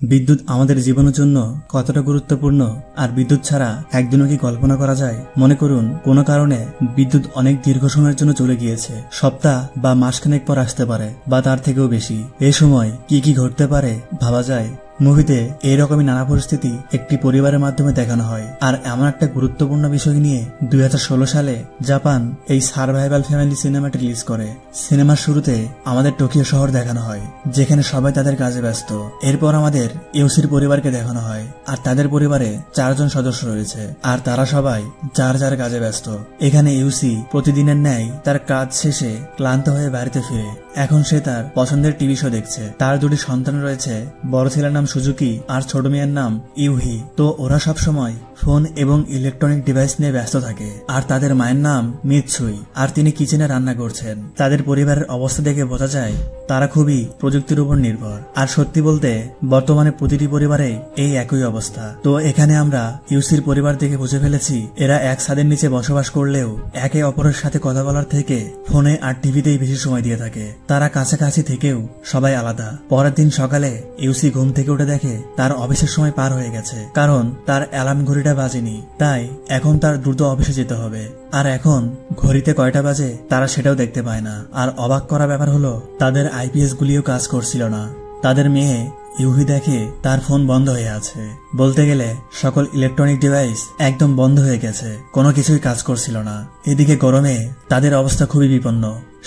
বিদ্যুৎ আমাদের জীবনের জন্য কতটা গুরুত্বপূর্ণ আর বিদ্যুৎ ছাড়া একদিনও কি কল্পনা করা যায়। মনে করুন কোনো কারণে বিদ্যুৎ অনেক দীর্ঘ সময়ের জন্য চলে গিয়েছে, সপ্তাহ বা মাসখানেক পর আসতে পারে বা তার থেকেও বেশি। এই সময় কি কি ঘটতে পারে ভাবা যায়। মুভিতে এইরকমই নানা পরিস্থিতি একটি পরিবারের মাধ্যমে দেখানো হয়। আর এমন একটা গুরুত্বপূর্ণ বিষয় নিয়ে 2016 সালে জাপান এই সারভাইভাল ফ্যামিলি সিনেমাটি রিলিজ করে। সিনেমার শুরুতে আমাদের টোকিও শহর দেখানো হয়, যেখানে সবাই তাদের কাজে ব্যস্ত। এরপর আমাদের ইউসির পরিবারকে দেখানো হয়, আর তাদের পরিবারে 4 জন সদস্য রয়েছে, আর তারা সবাই যার যার কাজে ব্যস্ত। এখানে ইউসি প্রতিদিনের ন্যায় তার কাজ শেষে ক্লান্ত হয়ে বাড়িতে ফিরে। এখন সে তার পছন্দের টিভি শো দেখছে। তার 2টি সন্তান রয়েছে, বড় ছেলের নাম সুজুকি আর ছোট মেয়ের নাম ইউহি। তো ওরা সব সময় ফোন এবং ইলেকট্রনিক ডিভাইস নিয়ে ব্যস্ত থাকে। আর তাদের মায়ের নাম মিৎসুই, আর তিনি কিচেনে রান্না করছেন। তাদের পরিবারের অবস্থা দেখে বোঝা যায় তারা খুবই প্রযুক্তির উপর নির্ভর। আর সত্যি বলতে বর্তমানে প্রতিটি পরিবারে এই একই অবস্থা। তো এখানে আমরা ইউসির পরিবার দেখে বুঝে ফেলেছি এরা এক ছাদের নিচে বসবাস করলেও একে অপরের সাথে কথা বলার থেকে ফোনে আর টিভিতেই বেশি সময় দিয়ে থাকে। তারা কাছাকাছি থেকেও সবাই আলাদা। পরের দিন সকালে ইউসি ঘুম থেকে উঠে দেখে তার অফিসের সময় পার হয়ে গেছে, কারণ তার অ্যালার্ম ঘড়িটা বাজেনি। তাই এখন তার দ্রুত অফিসে যেতে হবে। আর এখন ঘড়িতে কয়টা বাজে তারা সেটাও দেখতে পায় না। আর অবাক করা ব্যাপার হলো তাদের আইপিএস গুলিও কাজ করছিল না। তাদের মেয়ে ইউহি দেখে তার ফোন বন্ধ হয়ে আছে। বলতে গেলে সকল ইলেকট্রনিক ডিভাইস একদম বন্ধ হয়ে গেছে, কোনো কিছুই কাজ করছিল না। এদিকে গরমে তাদের অবস্থা খুবই বিপন্ন,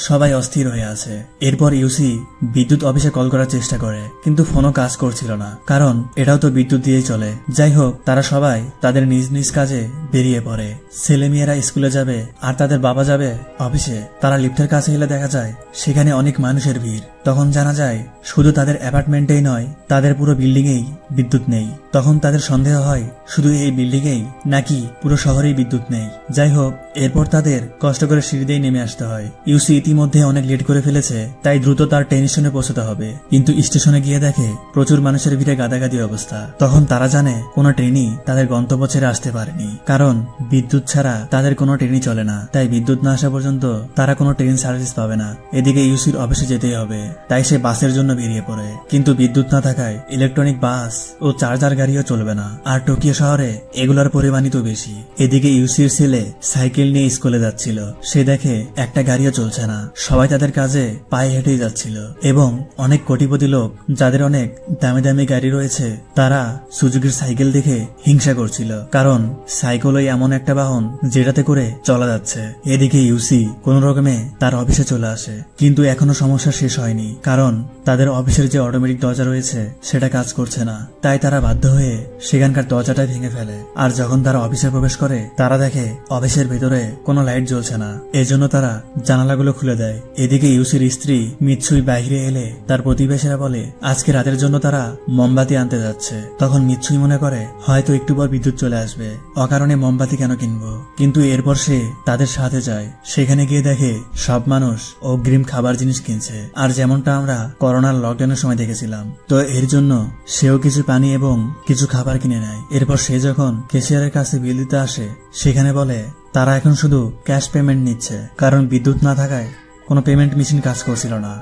সবাই অস্থির হয়ে আছে। এরপর ইউসি বিদ্যুৎ অফিসে কল করার চেষ্টা করে, কিন্তু ফোনও কাজ করছিল না, কারণ এটাও তো বিদ্যুৎ দিয়েই চলে। যাই হোক, তারা সবাই তাদের নিজ নিজ কাজে বেরিয়ে পড়ে। ছেলে মেয়েরা স্কুলে যাবে আর তাদের বাবা যাবে অফিসে। তারা লিফটের কাছে এলে দেখা যায় সেখানে অনেক মানুষের ভিড়। তখন জানা যায় শুধু তাদের অ্যাপার্টমেন্টেই নয়, তাদের পুরো বিল্ডিংয়েই বিদ্যুৎ নেই। তখন তাদের সন্দেহ হয় শুধু এই বিল্ডিংয়েই নাকি পুরো শহরেই বিদ্যুৎ নেই। যাই হোক, এরপর তাদের কষ্ট করে সিঁড়িতেই নেমে আসতে হয়। ইউসি ইতিমধ্যে অনেক লেট করে ফেলেছে, তাই দ্রুত তার স্টেশনে পৌঁছতে হবে। কিন্তু স্টেশনে গিয়ে দেখে প্রচুর মানুষের ভিড়ে গাদাগাদি অবস্থা। তখন তারা জানে কোনো ট্রেনই তাদের গন্তব্য ছেড়ে আসতে পারেনি, কারণ বিদ্যুৎ ছাড়া তাদের কোনো ট্রেনই চলে না। তাই বিদ্যুৎ না আসা পর্যন্ত তারা কোনো ট্রেন সার্ভিস পাবে না। এদিকে ইউসির অফিসে যেতেই হবে, তাই সে বাসের জন্য বেরিয়ে পড়ে। কিন্তু বিদ্যুৎ না থাকায় ইলেকট্রনিক বাস ও চার্জার গাড়িও চলবে না। আর টোকিও শহরে এগুলোর পরিমাণই তো বেশি। এদিকে ইউসির ছেলে সাইকেল নিয়ে স্কুলে যাচ্ছিল। সে দেখে একটা গাড়িও চলছে না, সবাই তাদের কাজে পায়ে হেঁটেই যাচ্ছিল। এবং অনেক কোটিপতি লোক যাদের অনেক দামি দামি গাড়ি রয়েছে, তারা সুজুকির সাইকেল দেখে হিংসা করছিল, কারণ সাইকেলই এমন একটা বাহন যেটাতে করে চলা যাচ্ছে। এদিকে ইউসি কোন রকমে তার অফিসে চলে আসে, কিন্তু এখনো সমস্যা শেষ হয়নি, কারণ তাদের অফিসের যে অটোমেটিক দরজা রয়েছে সেটা কাজ করছে না। তাই তারা বাধ্য হয়ে সেখানকার দরজাটাই ভেঙে ফেলে। আর যখন তারা অফিসে প্রবেশ করে তারা দেখে অফিসের ভেতরে কোনো লাইট জ্বলছে না। এজন্য তারা জানালাগুলো খুলে দেয়। এদিকে ইউসির স্ত্রী মিৎসুই বাইরে এলে তার প্রতিবেশীরা বলে আজকে রাতের জন্য তারা মোমবাতি আনতে যাচ্ছে। তখন মিৎসুই মনে করে হয়তো একটু পর বিদ্যুৎ চলে আসবে, অকারণে মোমবাতি কেন কিনবো। কিন্তু এরপর সে তাদের সাথে যায়। সেখানে গিয়ে দেখে সব মানুষ অগ্রিম খাবার জিনিস কিনছে, আর যেমনটা আমরা করোনার লকডাউনের সময় দেখেছিলাম। তো এর জন্য সেও কিছু পানি এবং কিছু খাবার কিনে নেয়। এরপর সে যখন ক্যাশিয়ারের কাছে বিল দিতে আসে, সেখানে বলে তারা এখন শুধু ক্যাশ পেমেন্ট নিচ্ছে, কারণ বিদ্যুৎ না থাকায় কোনো পেমেন্ট মেশিন কাজ করছিল না।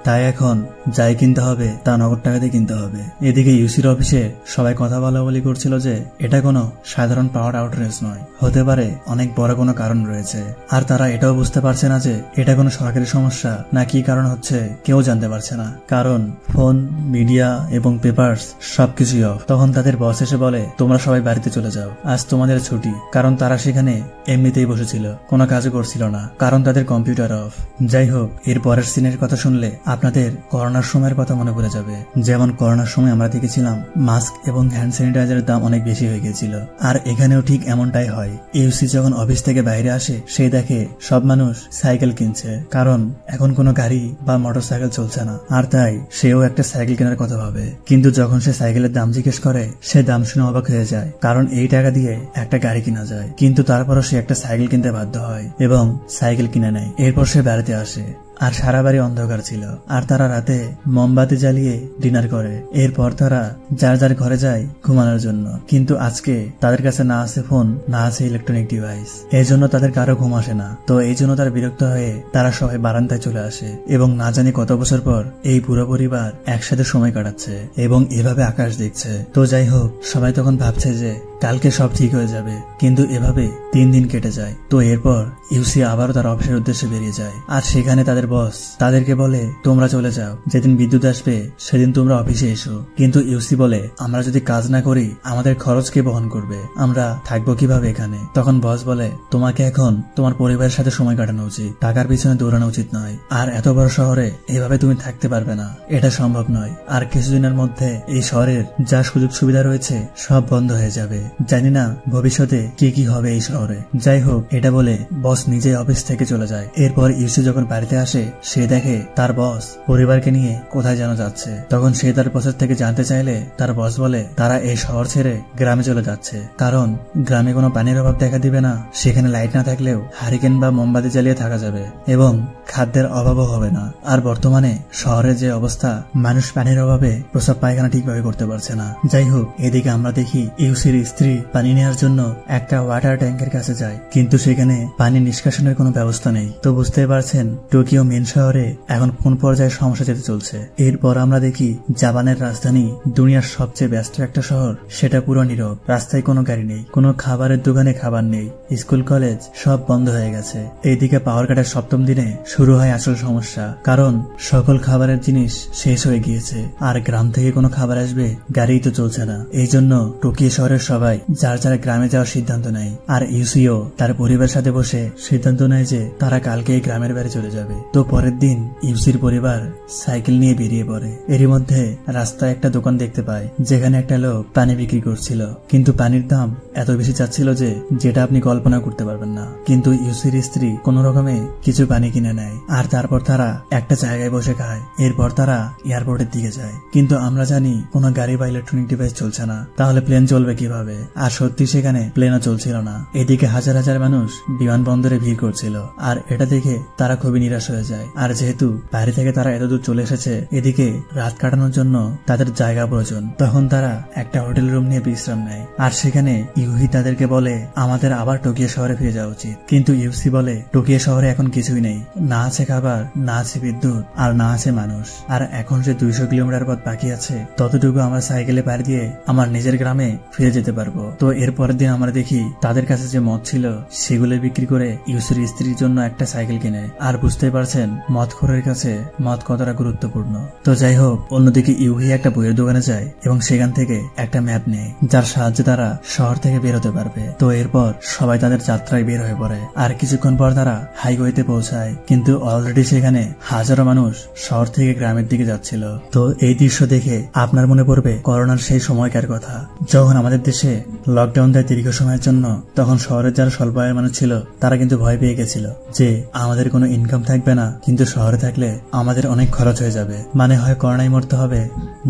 তাই এখন যাই কিনতে হবে তা নগদ টাকাতে কিনতে হবে। এদিকে ইউসির অফিসে সবাই কথা বলাবলি করছিল যে এটা কোনো সাধারণ পাওয়ার আউটরেজ নয়, হতে পারে অনেক বড় কোনো কারণ রয়েছে। আর তারা এটাও বুঝতে পারছে না যে এটা কোনো সরকারি সমস্যা না কি কারণ হচ্ছে কেউ জানতে পারছে না, কারণ ফোন, মিডিয়া এবং পেপার্স সবকিছুই অফ। তখন তাদের বস এসে বলে তোমরা সবাই বাড়িতে চলে যাও, আজ তোমাদের ছুটি। কারণ তারা সেখানে এমনিতেই বসেছিল, কোনো কাজও করছিল না, কারণ তাদের কম্পিউটার অফ। যাই হোক, এর পরের সিনের কথা শুনলে আপনাদের করোনার সময়ের কথা মনে পড়ে যাবে। যেমন করোনার সময় আমরা দেখেছিলাম মাস্ক এবং হ্যান্ড স্যানিটাইজারের দাম অনেক বেশি হয়ে গেছিল, আর এখানেও ঠিক এমনটাই হয়। ইউসি যখন অফিস থেকে বাইরে আসে সে দেখে সব মানুষ সাইকেল কিনছে, কারণ এখন কোনো গাড়ি বা মোটর সাইকেল চলছে না। আর তাই সেও একটা সাইকেল কেনার কথা ভাবে। কিন্তু যখন সে সাইকেলের দাম জিজ্ঞেস করে সে দাম শুনে অবাক হয়ে যায়, কারণ এই টাকা দিয়ে একটা গাড়ি কিনা যায়। কিন্তু তারপরও সে একটা সাইকেল কিনতে বাধ্য হয় এবং সাইকেল কিনে নেয়। এরপর সে বাড়িতে আসে। আর সারা বাড়ি অন্ধকার ছিল। আর তারা রাতে মোমবাতি জ্বালিয়ে ডিনার করে। এরপর তারা যার যার ঘরে যায় ঘুমানোর জন্য। কিন্তু আজকে তাদের কাছে না আছে ফোন, না আছে ইলেকট্রনিক ডিভাইস। এই জন্য তাদের কারো ঘুম আসে না। তো এই জন্য তারা বিরক্ত হয়ে তারা সবাই বারান্দায় চলে আসে এবং না জানি কত বছর পর এই পুরো পরিবার একসাথে সময় কাটাচ্ছে এবং এভাবে আকাশ দেখছে। তো যাই হোক, সবাই তখন ভাবছে যে কালকে সব ঠিক হয়ে যাবে, কিন্তু এভাবে 3 দিন কেটে যায়। তো এরপর ইউসি আবারও তার অফিসের উদ্দেশ্যে বেরিয়ে যায়। আর সেখানে তাদের বস তাদেরকে বলে, তোমরা চলে যাও, যেদিন বিদ্যুৎ আসবে সেদিন তোমরা অফিসে এসো। কিন্তু ইউসি বলে, আমরা যদি কাজ না করি আমাদের খরচ কে বহন করবে, আমরা থাকবো কিভাবে এখানে? তখন বস বলে, তোমাকে এখন তোমার পরিবারের সাথে সময় কাটানো উচিত, টাকার পিছনে দৌড়ানো উচিত নয়। আর এত বড় শহরে এভাবে তুমি থাকতে পারবে না, এটা সম্ভব নয়। আর কিছুদিনের মধ্যে এই শহরের যা সুযোগ সুবিধা রয়েছে সব বন্ধ হয়ে যাবে। জানি না ভবিষ্যতে কি কি হবে এই শহরে। যাই হোক, এটা বলে বস নিজে অফিস থেকে চলে যায়। এরপর ইউসি যখন বাড়িতে আসে সে দেখে তার বস পরিবারকে নিয়ে কোথায় যেন যাচ্ছে। তখন সে তার বসের থেকে জানতে চাইলে তার বস বলে তারা এই শহর ছেড়ে গ্রামে চলে যাচ্ছে, কারণ গ্রামে কোনো পানির অভাব দেখা দিবে না। সেখানে লাইট না থাকলেও হারিকেন বা মোমবাতি জ্বালিয়ে থাকা যাবে এবং খাদ্যের অভাবও হবে না। আর বর্তমানে শহরের যে অবস্থা, মানুষ পানির অভাবে প্রস্রাব পায়খানা ঠিকভাবে করতে পারছে না। যাই হোক, এদিকে আমরা দেখি ইউসির স্ত্রী পানি নেওয়ার জন্য একটা ওয়াটার ট্যাঙ্কের কাছে যায়, কিন্তু সেখানে পানি নিষ্কাশনের কোনো ব্যবস্থা নেই। তো বুঝতে পারছেন টোকিও মেন শহরে এখন কোন পর্যায়ে সমস্যা যেতে চলছে। এরপর আমরা দেখি জাপানের রাজধানী, দুনিয়ার সবচেয়ে ব্যস্ত একটা শহর, সেটা পুরো নীরব। রাস্তায় কোনো গাড়ি নেই, কোনো খাবারের দোকানে খাবার নেই, স্কুল কলেজ সব বন্ধ হয়ে গেছে। এইদিকে পাওয়ার কাটার 7ম দিনে শুরু হয় আসল সমস্যা, কারণ সকল খাবারের জিনিস শেষ হয়ে গিয়েছে। আর গ্রাম থেকে কোনো খাবার আসবে, গাড়ি তো চলছে না। এই জন্য টোকিও শহরের সবাই যার যার গ্রামে যাওয়ার সিদ্ধান্ত নেয়। আর ইউসিও তার পরিবারের সাথে বসে সিদ্ধান্ত নেয় যে তারা কালকে এই গ্রামের বাড়ি চলে যাবে। তো পরের দিন ইউসির পরিবার সাইকেল নিয়ে বেরিয়ে পড়ে। এরই মধ্যে রাস্তায় একটা দোকান দেখতে পায় যেখানে একটা লোক পানি বিক্রি করছিল, কিন্তু পানির দাম এত বেশি চাচ্ছিল যে যেটা আপনি কল্পনা করতে পারবেন না। কিন্তু ইউসির স্ত্রী কোন রকমে কিছু পানি কিনে নেয় আর তারপর তারা একটা জায়গায় বসে খায়। এরপর তারা এয়ারপোর্টের দিকে যায়। কিন্তু আমরা জানি কোনো গাড়ি বা ইলেকট্রনিক ডিভাইস চলছে না, তাহলে প্লেন চলবে কিভাবে? আর সত্যি সেখানে প্লেনও চলছিল না। এদিকে হাজার হাজার মানুষ বিমানবন্দরে ভিড় করছিল, আর এটা দেখে তারা খুবই নিরাশ হয়ে যায়। আর যেহেতু বাইরে থেকে তারা এতদূর চলে এসেছে, এদিকে রাত কাটানোর জন্য তাদের জায়গা প্রয়োজন। তখন তারা একটা হোটেল রুম নিয়ে বিশ্রাম নেয়। আর সেখানে ইউহি তাদেরকে বলে, আমাদের আবার টোকিও শহরে ফিরে যাওয়া উচিত। কিন্তু ইউসি বলে, টোকিও শহরে এখন কিছুই নেই, না আছে খাবার, না আছে বিদ্যুৎ, আর না আছে মানুষ। আর এখন যে 200 কিলোমিটার পথ বাকি আছে, ততটুকু আমরা সাইকেলে পাড়ি দিয়ে আমার নিজের গ্রামে ফিরে যেতে পারবো। তো এর পরের দিন আমরা দেখি তাদের কাছে যে মদ ছিল সেগুলো বিক্রি করে ইউসির স্ত্রীর জন্য একটা সাইকেল কিনে। আর বুঝতে পারছেন মদখোরের কাছে মদ কতটা গুরুত্বপূর্ণ। তো যাই হোক, অন্যদিকে ইউহি একটা বইয়ের দোকানে যায় এবং সেখান থেকে একটা ম্যাপ নেয়, যার সাহায্যে তারা শহর থেকে বের হতে পারবে। তো এরপর সবাই তাদের যাত্রায় বের হয়ে পড়ে। আর কিছুক্ষণ পর তারা হাইওয়েতে পৌঁছায়, কিন্তু অলরেডি সেখানে হাজারো মানুষ শহর থেকে গ্রামের দিকে যাচ্ছিল। তো এই দৃশ্য দেখে আপনার মনে পড়বে করোনার সেই সময়কার কথা, যখন আমাদের দেশে লকডাউন দেয় দীর্ঘ সময়ের জন্য। তখন শহরের যারা স্বল্প আয়ের মানুষ ছিল তারা কিন্তু ভয় পেয়ে গেছিল যে আমাদের কোনো ইনকাম থাকবে না, কিন্তু শহরে থাকলে আমাদের অনেক খরচ হয়ে যাবে, মানে হয় করোনায় মরতে হবে,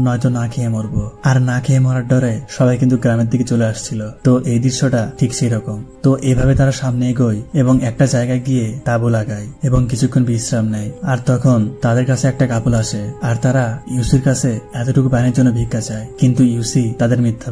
নয়তো না খেয়ে মরবো। আর না খেয়ে মরার ডরে সবাই কিন্তু গ্রামের দিকে চলে আসছিল। তো এই দৃশ্যটা ঠিক সেই রকম। তো এভাবে তারা সামনে এগোয় এবং একটা জায়গায় গিয়ে তাঁবু লাগায় এবং কিছুক্ষণ বিশ্রাম নেয়। আর তখন তাদের কাছে একটা কাপল আসে, আর তারা ইউসির কাছে এতটুকু পানির জন্য ভিক্ষা চায়। কিন্তু ইউসি তাদের মিথ্যা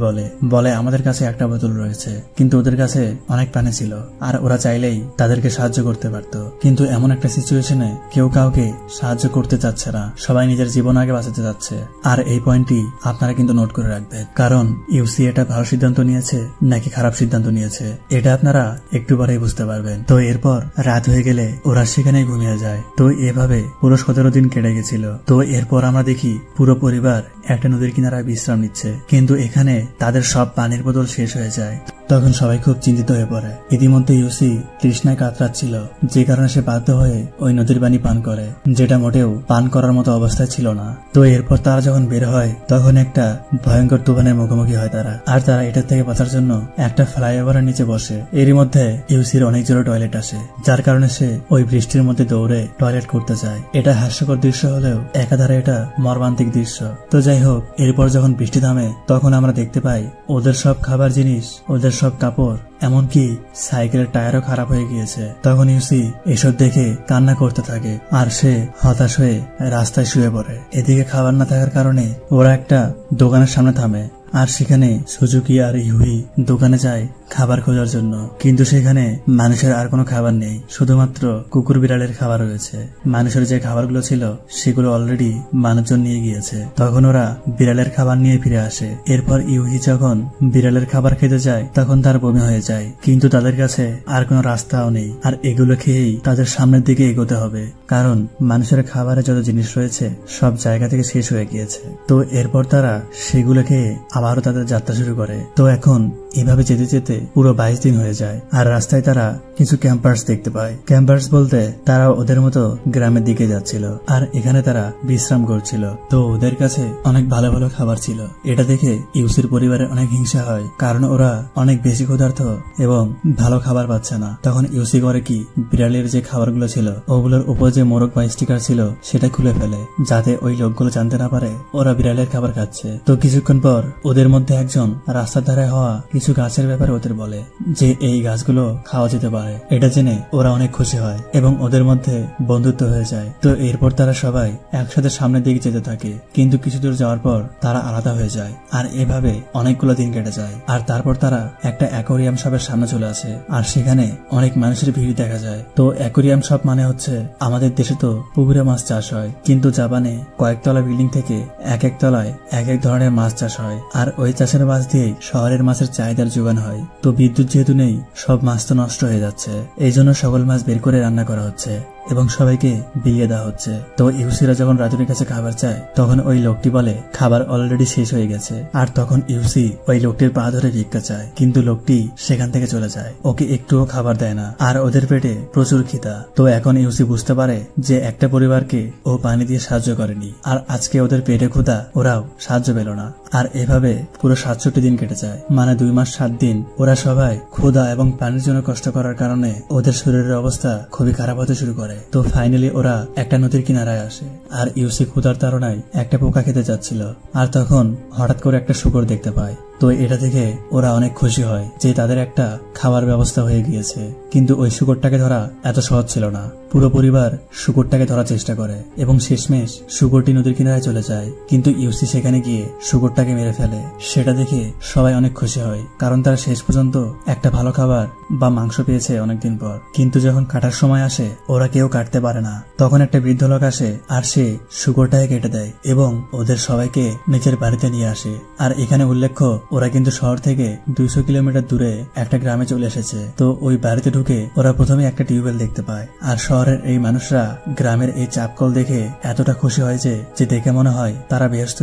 বলে আমাদের কাছে একটা বোতল রয়েছে, কিন্তু ওদের কাছে অনেক পানি ছিল আর ওরা চাইলেই তাদেরকে সাহায্য করতে পারত। কিন্তু এমন একটা সিচুয়েশনে কেউ কাউকে সাহায্য করতে চাচ্ছে না, সবাই নিজের জীবন আগে বাঁচাতে যাচ্ছে। আর এই পয়েন্টটি আপনারা কিন্তু নোট করে রাখবেন, কারণ ইউসি এটা ভালো সিদ্ধান্ত নিয়েছে নাকি খারাপ সিদ্ধান্ত নিয়েছে এটা আপনারা একটু পরেই বুঝতে পারবেন। তো এরপর রাত হয়ে গেলে ওরা সেখানে ঘুমিয়ে যায়। তো এভাবে পুরো 17 দিন কেটে গেছিল। তো এরপর আমরা দেখি পুরো পরিবার একটা নদীর কিনারায় বিশ্রাম নিচ্ছে, কিন্তু এখানে তাদের সব পানির বোতল শেষ হয়ে যায়। তখন সবাই খুব চিন্তিত হয়ে পড়ে। ইতিমধ্যে ইউসি তৃষ্ণায় কাতরাচ্ছিল, যে কারণে সে বাধ্য হয়ে ওই নদীর পানি পান করে, যেটা মোটেও পান করার মতো অবস্থায় ছিল না। তো এরপর তারা যখন বের হয় তখন একটা ভয়ঙ্কর তুফানের মুখোমুখি হয় তারা। আর তারা এটা থেকে বাঁচার জন্য একটা ফ্লাইওভারের নিচে বসে। এরই মধ্যে ইউসির অনেক জোরে টয়লেট আসে, যার কারণে সে ওই বৃষ্টির মধ্যে দৌড়ে টয়লেট করতে যায়। এটা হাস্যকর দৃশ্য হলেও একাধারে এটা মর্মান্তিক দৃশ্য। তো যাই হোক, এরপর যখন বৃষ্টি থামে তখন আমরা দেখতে পাই ওদের সব খাবার জিনিস, ওদের সব কাপড়, এমনকি সাইকেলের টায়ারও খারাপ হয়ে গিয়েছে। তখন ইউসি এসব দেখে কান্না করতে থাকে আর সে হতাশ হয়ে রাস্তায় শুয়ে পড়ে। এদিকে খাবার না থাকার কারণে ওরা একটা দোকানের সামনে থামে আর সেখানে সুজুকি আর ইউহি দোকানে যায় খাবার খোঁজার জন্য, কিন্তু সেখানে মানুষের আর কোনো খাবার নেই, শুধুমাত্র কুকুর বিড়ালের খাবার রয়েছে। মানুষের যে খাবারগুলো ছিল সেগুলো অলরেডি মানুষজন নিয়ে গিয়েছে। তখন ওরা বিড়ালের খাবার নিয়ে ফিরে আসে। এরপর ইউহি যখন বিড়ালের খাবার খেতে যায় তখন তার বমি হয়ে যায়, কিন্তু তাদের কাছে আর কোনো রাস্তাও নেই আর এগুলো খেয়েই তাদের সামনের দিকে এগোতে হবে, কারণ মানুষের খাবারে যত জিনিস রয়েছে সব জায়গা থেকে শেষ হয়ে গিয়েছে। তো এরপর তারা সেগুলো খেয়ে আবারও তাদের যাত্রা শুরু করে। তো এখন এভাবে যেতে যেতে পুরো 22 দিন হয়ে যায় আর রাস্তায় তারা কিছু ক্যাম্পার্স দেখতে পায়। ক্যাম্পার্স বলতে তারা ওদের মতো গ্রামের দিকে যাচ্ছিল আর এখানে তারা বিশ্রাম করছিল। তো ওদের কাছে অনেক ভালো ভালো খাবার ছিল। এটা দেখে ইউসির পরিবারের অনেক হিংসা হয়, কারণ ওরা অনেক বেশি ক্ষুধার্ত এবং ভালো খাবার পাচ্ছে না। তখন ইউসি করে কি, বিড়ালের যে খাবারগুলো ছিল ওগুলোর উপর যে মোরগ বা স্টিকার ছিল সেটা খুলে ফেলে, যাতে ওই লোকগুলো জানতে না পারে ওরা বিড়ালের খাবার খাচ্ছে। তো কিছুক্ষণ পর ওদের মধ্যে একজন রাস্তার ধারে হওয়া কিছু গাছের ব্যাপারে ওদের বলে যে এই গাছগুলো খাওয়া যেতে পারে। এটা জেনে ওরা অনেক খুশি হয় এবং ওদের মধ্যে বন্ধুত্ব হয়ে যায়। তো এরপর তারা সবাই একসাথে সামনের দিকে যেতে থাকে, কিন্তু কিছু দূর যাওয়ার পর তারা আলাদা হয়ে যায় আর এভাবে অনেকগুলো দিন কেটে যায়। আর তারপর তারা একটা অ্যাকোয়ারিয়াম শপের সামনে চলে আসে আর সেখানে অনেক মানুষের ভিড় দেখা যায়। তো অ্যাকোয়ারিয়াম শপ মানে হচ্ছে আমাদের দেশে তো পুকুরে মাছ চাষ হয়, কিন্তু জাপানে কয়েকতলা বিল্ডিং থেকে এক এক তলায় এক এক ধরনের মাছ চাষ হয় আর ওই চাষের মাছ দিয়েই শহরের মাছের চাহিদার যোগান হয়। তো বিদ্যুৎ যেহেতু নেই, সব মাছ তো নষ্ট হয়ে যাচ্ছে, এই জন্য সকল মাছ বের করে রান্না করা হচ্ছে এবং সবাইকে বিলিয়ে দেওয়া হচ্ছে। তো ইউসিরা যখন রাজুরির কাছে খাবার চায় তখন ওই লোকটি বলে খাবার অলরেডি শেষ হয়ে গেছে। আর তখন ইউসি ওই লোকটির পা ধরে ভিক্ষা চায়, কিন্তু লোকটি সেখান থেকে চলে যায়, ওকে একটুও খাবার দেয় না আর ওদের পেটে প্রচুর খিদা। তো এখন ইউসি বুঝতে পারে যে একটা পরিবারকে ও পানি দিয়ে সাহায্য করেনি আর আজকে ওদের পেটে ক্ষুধা, ওরাও সাহায্য পেল না। আর এভাবে পুরো 67 দিন কেটে যায়, মানে 2 মাস 7 দিন ওরা সবাই ক্ষুধা এবং পানির জন্য কষ্ট করার কারণে ওদের শরীরের অবস্থা খুবই খারাপ হতে শুরু করে। তো ফাইনালি ওরা একটা নদীর কিনারায় আসে আর ইউসি ক্ষুধার তাড়নায় একটা পোকা খেতে যাচ্ছিল আর তখন হঠাৎ করে একটা শুকর দেখতে পায়। তো এটা থেকে ওরা অনেক খুশি হয় যে তাদের একটা খাবার ব্যবস্থা হয়ে গিয়েছে, কিন্তু ওই শুকরটাকে ধরা এত সহজ ছিল না। পুরো পরিবার শুকরটাকে ধরার চেষ্টা করে এবং শেষমেশ শুকরটি নদীর কিনারায় চলে যায়, কিন্তু ইউসি সেখানে গিয়ে শুকরটাকে মেরে ফেলে। সেটা দেখে সবাই অনেক খুশি হয়, কারণ তারা শেষ পর্যন্ত একটা ভালো খাবার বা মাংস পেয়েছে অনেকদিন পর। কিন্তু যখন কাটার সময় আসে ওরা কেউ কাটতে পারে না। তখন একটা বৃদ্ধ লোক আসে আর সে শুকরটাকে কেটে দেয় এবং ওদের সবাইকে নিজের বাড়িতে নিয়ে আসে। আর এখানে উল্লেখ্য ওরা কিন্তু শহর থেকে 200 কিলোমিটার দূরে একটা গ্রামে চলে এসেছে। তো ওই বাড়িতে ঢুকে ওরা প্রথমে একটা টিউবওয়েল দেখতে পায় আর শহরের এই মানুষরা গ্রামের এই চাপকল দেখে এতটা খুশি হয় যে দেখে মনে হয় তারা বেহেশত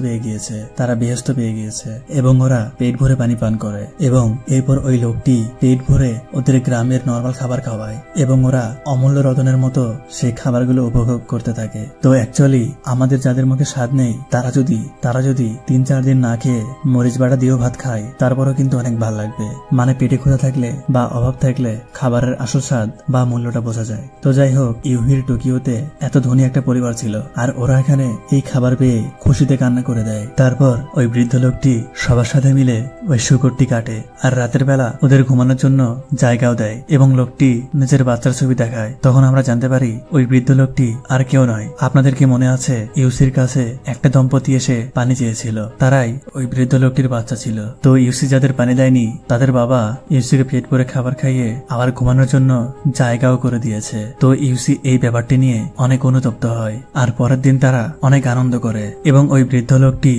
পেয়ে গিয়েছে এবং ওরা পেট ভরে পানি পান করে। এবং এরপর ওই লোকটি পেট ভরে ওদের গ্রামের নর্মাল খাবার খাওয়ায় এবং ওরা অমূল্য রতনের মতো সেই খাবারগুলো উপভোগ করতে থাকে। তো অ্যাকচুয়ালি আমাদের যাদের মুখে স্বাদ নেই তারা যদি 3-4 দিন না খেয়ে মরিচ বাটা দিয়েও ভাত খায় তারপরও কিন্তু অনেক ভালো লাগবে। মানে পেটে ক্ষুধা থাকলে বা অভাব থাকলে খাবারের আসল স্বাদ বা মূল্যটা বোঝা যায়। তো যাই হোক, ইউহির টোকিওতে এত ধনী একটা পরিবার ছিল আর ওরা এখানে এই খাবার পেয়ে খুশিতে কান্না করে দেয়। তারপর ওই বৃদ্ধ লোকটি সবার সাথে মিলে ওই শুকরটি কাটে আর রাতের বেলা ওদের ঘুমানোর জন্য জায়গাও দেয় এবং লোকটি নিজের বাচ্চার ছবি দেখায়। তখন আমরা জানতে পারি ওই বৃদ্ধ লোকটি আর কেউ নয়। আপনাদের কি মনে আছে ইউসির কাছে একটা দম্পতি এসে পানি চেয়েছিল? তারাই ওই বৃদ্ধ লোকটির বাচ্চা ছিল। তো ইউসি যাদের পানি দেয়নি তাদের বাবা ইউসিকে পেট ভরে খাবার খাইয়ে আবার ঘুমানোর জন্য জায়গাও করে দিয়েছে। তো ইউসি এই ব্যাপারটি নিয়ে অনেক অনুতপ্ত হয় আর পরের দিন তারা অনেক আনন্দ করে এবং ওই বৃদ্ধ লোকটি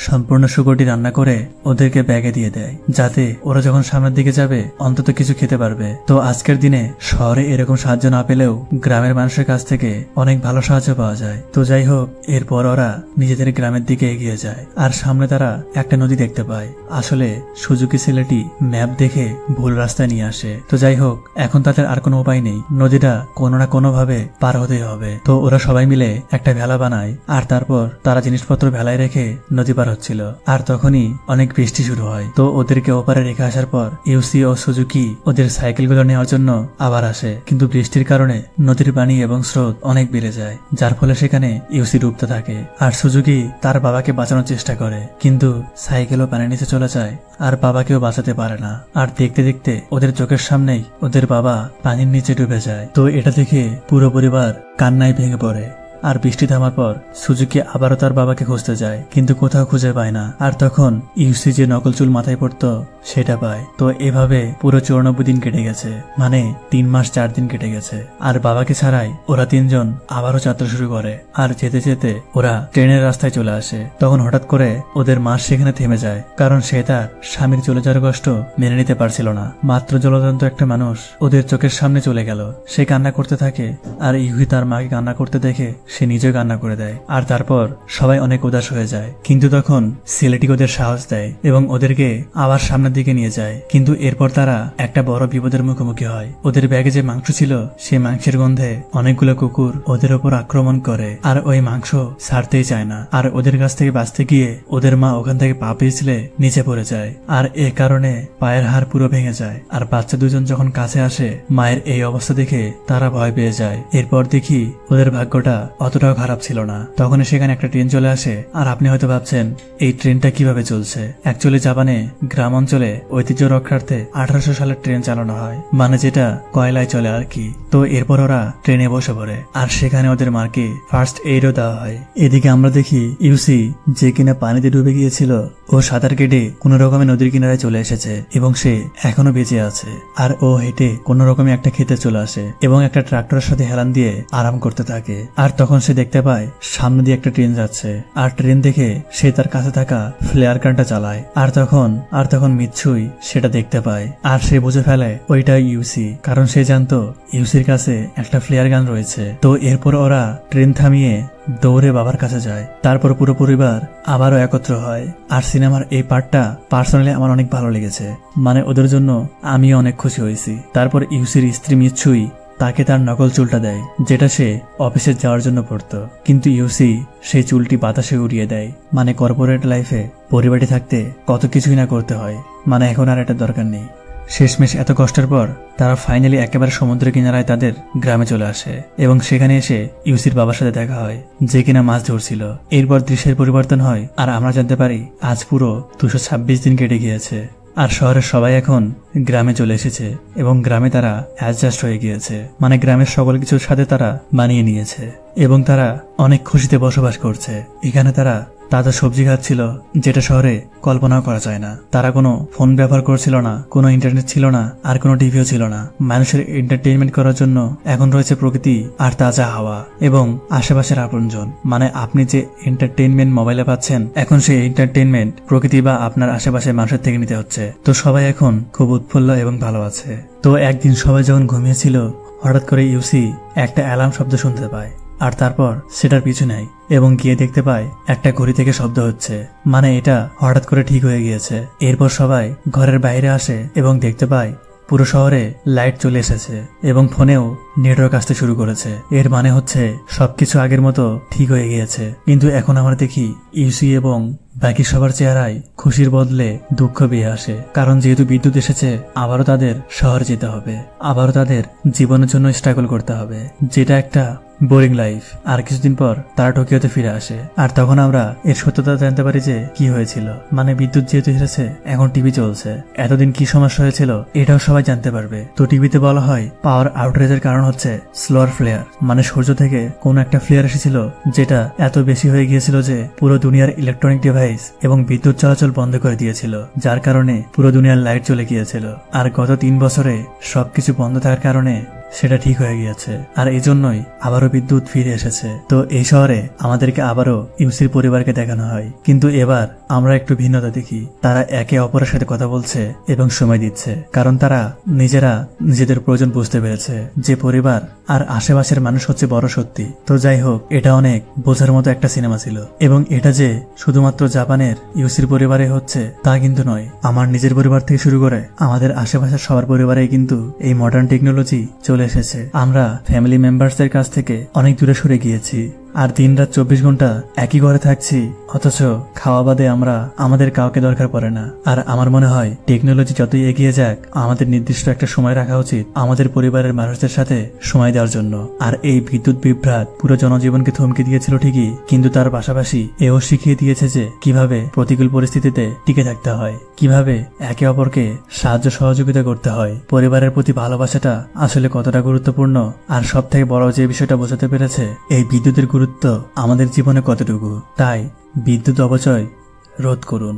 সম্পূর্ণ শুকরটি রান্না করে ওদেরকে ব্যাগে দিয়ে দেয়, যাতে ওরা যখন সামনের দিকে যাবে অন্তত কিছু খেতে পারবে। তো আজকের দিনে শহরে এরকম সাহায্য না পেলেও গ্রামের মানুষের কাছ থেকে অনেক ভালো সাহায্য পাওয়া যায়। তো যাই হোক, এরপর ওরা নিজেদের গ্রামের দিকে এগিয়ে যায় আর সামনে তারা একটা নদী দেখতে পায়। আসলে সুজুকি ছেলেটি ম্যাপ দেখে ভুল রাস্তায় নিয়ে আসে। তো যাই হোক, এখন তাদের আর কোনো উপায় নেই, নদীটা কোনো না কোনো ভাবে পার হতেই হবে। তো ওরা সবাই মিলে একটা ভেলা বানায় আর তারপর তারা জিনিসপত্র ভেলায় রেখে নদী পার পার হচ্ছিল আর তখনই অনেক বৃষ্টি শুরু হয়। তো ওদেরকে ওপারে রেখে আসার পর ইউসি ও সুজুকি ওদের সাইকেলগুলো নেওয়ার জন্য আবার আসে, কিন্তু বৃষ্টির কারণে নদীর পানি এবং স্রোত অনেক বেড়ে যায়, যার ফলে সেখানে ইউসি ডুবতে থাকে। আর সুজুকি তার বাবাকে বাঁচানোর চেষ্টা করে, কিন্তু সাইকেলও পানির নিচে চলে যায় আর বাবাকেও বাঁচাতে পারে না। আর দেখতে দেখতে ওদের চোখের সামনেই ওদের বাবা পানির নিচে ডুবে যায়। তো এটা দেখে পুরো পরিবার কান্নায় ভেঙে পড়ে। আর বৃষ্টি থামার পর সুজুকি আবারও তার বাবাকে খুঁজতে যায়, কিন্তু কোথাও খুঁজে পায় না। আর তখন ইউসি যে নকল চুল মাথায় পড়তো সেটা পায়। তো এভাবে পুরো 94 দিন কেটে গেছে, মানে 3 মাস 4 দিন কেটে গেছে। আর বাবাকে ছাড়াই ওরা 3 জন আবারও যাত্রা শুরু করে। আর যেতে যেতে ওরা ট্রেনের রাস্তায় চলে আসে। তখন হঠাৎ করে ওদের মা সেখানে থেমে যায়, কারণ সে তার স্বামীর চলে যাওয়ার কষ্ট মেনে নিতে পারছিল না। মাত্র জলজন্ত একটা মানুষ ওদের চোখের সামনে চলে গেল। সে কান্না করতে থাকে, আর ইউহি তার মাকে কান্না করতে দেখে সে নিজে কান্না করে দেয়। আর তারপর সবাই অনেক উদাস হয়ে যায়। কিন্তু তখন ছেলেটি ওদের সাহস দেয় এবং ওদেরকে আবার সামনের দিকে নিয়ে যায়। কিন্তু এরপর তারা একটা বড় বিপদের মুখোমুখি হয়। ওদের ব্যাগে যে মাংস ছিল সেই মাংসের গন্ধে অনেকগুলো কুকুর ওদের ওপর আক্রমণ করে, আর ওই মাংস ছাড়তেই চায় না। আর ওদের কাছ থেকে বাঁচতে গিয়ে ওদের মা ওখান থেকে পা পিছলে নিচে পড়ে যায়, আর এ কারণে পায়ের হাড় পুরো ভেঙে যায়। আর বাচ্চা দুজন যখন কাছে আসে, মায়ের এই অবস্থা দেখে তারা ভয় পেয়ে যায়। এরপর দেখি ওদের ভাগ্যটা অতটাও খারাপ ছিল না। তখন সেখানে একটা ট্রেন চলে আসে। আর আপনি হয়তো ভাবছেন এই ট্রেনটা কিভাবে চলছে। অ্যাকচুয়ালি জাপানে গ্রাম অঞ্চলে ঐতিহ্য রক্ষার্থে 1800 সালের ট্রেন চালানো হয়, মানে যেটা কয়লায় চলে আর কি। তো এরপর ওরা ট্রেনে বসে পড়ে, আর সেখানে ওদের মার্কে ফার্স্ট এইডও দেওয়া হয়। এদিকে আমরা দেখি ইউসি, যে কিনা পানিতে ডুবে গিয়েছিল, ও সাঁতার কেটে কোন রকমে নদীর কিনারায় চলে এসেছে এবং সে এখনো বেঁচে আছে। আর ও হেঁটে কোন রকমে একটা খেতে চলে আসে এবং একটা ট্রাক্টরের সাথে হেলান দিয়ে আরাম করতে থাকে। আর তখন সে দেখতে পায় সামনে দিয়ে একটা ট্রেন যাচ্ছে, আর ট্রেন দেখে সে তার কাছে থাকা ফ্লেয়ার গানটা চালায়। আর তখন মিচ্ছুই সেটা দেখতে পায়, আর সে বুঝে ফেলে ওইটাই ইউসি, কারণ সে জানতো ইউসির কাছে একটা ফ্লেয়ার গান রয়েছে। তো এরপর ওরা ট্রেন থামিয়ে দৌড়ে বাবার কাছে যায়। তারপর পুরো পরিবার আবারও একত্র হয়। আর সিনেমার এই পার্টটা পার্সোনালি আমার অনেক ভালো লেগেছে, মানে ওদের জন্য আমিও অনেক খুশি হয়েছি। তারপর ইউসির স্ত্রী মিচ্ছুই তাকে তার নকল চুলটা দেয়, যেটা সে অফিসে যাওয়ার জন্য পড়তো। কিন্তু ইউসি সেই চুলটি বাতাসে উড়িয়ে দেয়। মানে কর্পোরেট লাইফে পরিবারটি থাকতে কত কিছুই না করতে হয়, মানে এখন আর এটা দরকার নেই। শেষমেশ এত কষ্টের পর তারা ফাইনালি একেবারে সমুদ্র কিনারায় তাদের গ্রামে চলে আসে এবং সেখানে এসে ইউসির বাবার সাথে দেখা হয়, যে কিনা মাছ ধরছিল। এরপর দৃশ্যের পরিবর্তন হয়, আর আমরা জানতে পারি আজ পুরো 226 দিন কেটে গিয়েছে। আর শহরের সবাই এখন গ্রামে চলে এসেছে এবং গ্রামে তারা অ্যাডজাস্ট হয়ে গিয়েছে, মানে গ্রামের সকল কিছুর সাথে তারা মানিয়ে নিয়েছে এবং তারা অনেক খুশিতে বসবাস করছে। এখানে তারা তাজা সবজি খাচ্ছিল, যেটা শহরে কল্পনাও করা যায় না। তারা কোনো ফোন ব্যবহার করছিল না, কোনো ইন্টারনেট ছিল না, আর কোনো টিভিও ছিল না। মানুষের এন্টারটেইনমেন্ট করার জন্য এখন রয়েছে প্রকৃতি আর তাজা হাওয়া এবং আশেপাশের আপনজন। মানে আপনি যে এন্টারটেইনমেন্ট মোবাইলে পাচ্ছেন, এখন সেই এন্টারটেইনমেন্ট প্রকৃতি বা আপনার আশেপাশের মানুষের থেকে নিতে হচ্ছে। তো সবাই এখন খুব উৎফুল্ল এবং ভালো আছে। তো একদিন সবাই যখন ঘুমিয়েছিল, হঠাৎ করে ইউসি একটা অ্যালার্ম শব্দ শুনতে পায়, আর তারপর সেটার পিছু নেয় এবং গিয়ে দেখতে পায় একটা ঘড়ি থেকে শব্দ হচ্ছে, মানে এটা হঠাৎ করে ঠিক হয়ে গিয়েছে। এরপর সবাই ঘরের বাইরে আসে এবং দেখতে পায় পুরো শহরে লাইট চলে এসেছে এবং ফোনেও নেটওয়ার্ক আসতে শুরু করেছে। এর মানে হচ্ছে সবকিছু আগের মতো ঠিক হয়ে গিয়েছে। কিন্তু এখন আমরা দেখি ইউসি এবং বাকি সবার চেহারায় খুশির বদলে দুঃখ বেয়ে আসে, কারণ যেহেতু বিদ্যুৎ এসেছে, আবারও তাদের শহরে যেতে হবে, আবারও তাদের জীবনের জন্য স্ট্রাগল করতে হবে, যেটা একটা বোরিং লাইফ। আর কিছুদিন পর তারা টোকিওতে ফিরে আসে, আর তখন আমরা এর সত্যতা জানতে পারি যে কি হয়েছিল। মানে বিদ্যুৎ যেহেতু এসেছে, এখন টিভি চলছে, এতদিন কি সমস্যা হয়েছিল এটাও সবাই জানতে পারবে। তো টিভিতে বলা হয় পাওয়ার আউটরেজের কারণ হচ্ছে স্লোয়ার ফ্লেয়ার, মানে সূর্য থেকে কোন একটা ফ্লেয়ার এসেছিল, যেটা এত বেশি হয়ে গিয়েছিল যে পুরো দুনিয়ার ইলেকট্রনিক ডিভাইস এবং বিদ্যুৎ চলাচল বন্ধ করে দিয়েছিল, যার কারণে পুরো দুনিয়ার লাইট চলে গিয়েছিল। আর গত 3 বছরে সবকিছু বন্ধ থাকার কারণে সেটা ঠিক হয়ে গিয়েছে, আর এই জন্যই আবারও বিদ্যুৎ ফিরে এসেছে। তো এই শহরে আমাদেরকে আবারও ইউসির পরিবারকে দেখানো হয়, কিন্তু এবার আমরা একটু ভিন্নতা দেখি। তারা একে অপরের সাথে কথা বলছে এবং সময় দিচ্ছে, কারণ তারা নিজেরা নিজেদের প্রয়োজন বুঝতে পেরেছে যে পরিবার আর আশেপাশের মানুষ হচ্ছে বড় শক্তি। তো যাই হোক, এটা অনেক বোঝার মতো একটা সিনেমা ছিল, এবং এটা যে শুধুমাত্র জাপানের ইউসির পরিবারে হচ্ছে তা কিন্তু নয়। আমার নিজের পরিবার থেকে শুরু করে আমাদের আশেপাশের সবার পরিবারে কিন্তু এই মডার্ন টেকনোলজি চলে এসেছে। আমরা ফ্যামিলি মেম্বারসদের কাছ থেকে অনেক দূরে সরে গিয়েছি, আর দিনরাত 24 ঘন্টা একই ঘরে থাকছি, অথচ খাওয়া বাদে আমরা আমাদের কাউকে দরকার পড়ে না। আর আমার মনে হয় টেকনোলজি যতই এগিয়ে যাক, আমাদের নির্দিষ্ট একটা সময় রাখা উচিত আমাদের পরিবারের মানুষদের সাথে সময় দেওয়ার জন্য। আর এই বিদ্যুৎ বিভ্রাট পুরো জনজীবনকে থমকে দিয়েছিল ঠিকই, কিন্তু তার পাশাপাশি এও শিখিয়ে দিয়েছে যে কিভাবে প্রতিকূল পরিস্থিতিতে টিকে থাকতে হয়, কিভাবে একে অপরকে সাহায্য সহযোগিতা করতে হয়, পরিবারের প্রতি ভালোবাসাটা আসলে কতটা গুরুত্বপূর্ণ। আর সব থেকে বড় যে বিষয়টা বোঝাতে পেরেছে এই বিদ্যুতের গুরুত্ব আমাদের জীবনে কতটুকু। তাই বিদ্যুৎ অপচয় রোধ করুন।